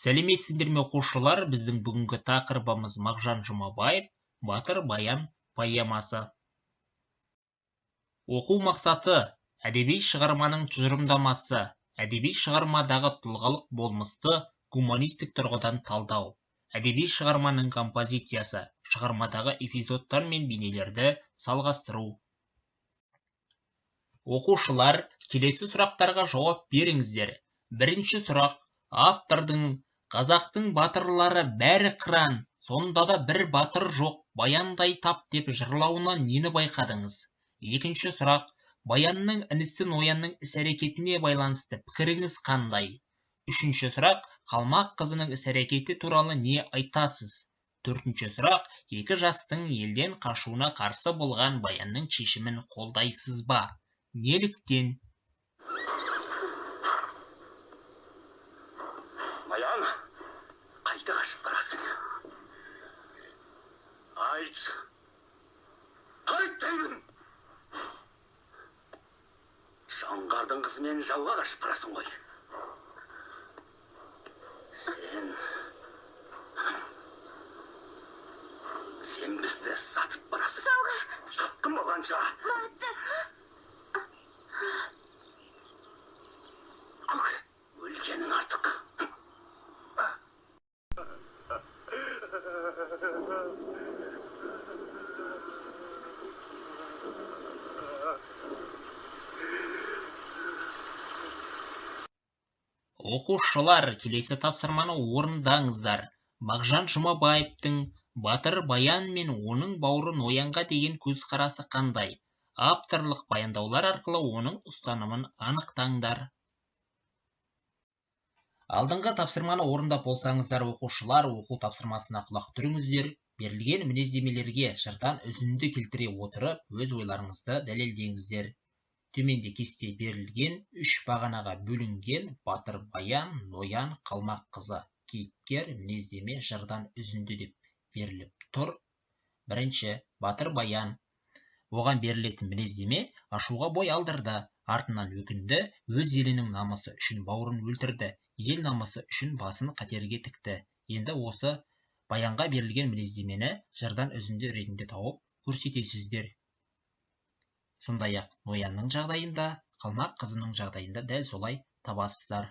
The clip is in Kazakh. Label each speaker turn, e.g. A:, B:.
A: Сәлеметсіздер ме оқушылар? Біздің бүгінгі тақырыбымыз Мағжан Жұмабаев «Батыр баян» поэмасы. Оқу мақсаты: әдеби шығарманың тұжырымдамасы, әдеби шығармадағы тұлғалық болмысты гуманистік тұрғыдан талдау, әдеби шығарманың композициясы, шығармадағы эпизодтар мен бейнелерді салғастыру. Оқушылар, келесі сұрақтарға жауап беріңіздер. Бірінші сұрақ: автордың «Қазақтың батырлары бәрі қыран, сонда да бір батыр жоқ, баяндай тап» деп жырлауынан нені байқадыңыз? Екінші сұрақ: баянның інісі Ноянның іс-әрекетіне байланысты пікіріңіз қандай? Үшінші сұрақ: қалмақ қызының іс-әрекеті туралы не айтасыз? Төртінші сұрақ: екі жастың елден қашуына қарсы болған баянның шешімін қолдайсыз ба? Неліктен?
B: Баян, қайда қашып барасың? Айт! Қайт деймін! Жоңғардың қызымен жауға қашып барасың ғой. Сен бізді сатып барасың. Сатқын болғанша. Көке, өлгенің артық.
A: Оқушылар, келесі тапсырманы орындаңыздар. Мағжан Жұмабаевтың «Батыр баян» мен оның бауыры Ноянға деген көзқарасы қандай? Авторлық баяндаулар арқылы оның ұстанымын анықтаңдар. Алдыңғы тапсырманы орындап болсаңыздар, оқушылар, оқу тапсырмасына құлақ түріңіздер. Берілген мінездемелерге жырдан үзінді келтіре отырып, өз ойларыңызды дәлелдеңіздер. Төменде кесте берілген 3 бағанаға бөлінген батыр баян, Ноян, қалмақ қызы. Кейіпкер, мінездеме, жырдан үзінді деп беріліп тұр. Бірінші, батыр баян. Оған берілетін мінездеме: ашуға бой алдырды, артынан өкінді, өз елінің намысы үшін бауырын өлтірді, ел намысы үшін басын қатерге тікті. Енді осы баянға берілген мінездемені жырдан үзінді ретінде тауып көрсетесіздер. Сондай-ақ Ноянның жағдайында, қалмақ қызының жағдайында дәл солай табасыздар.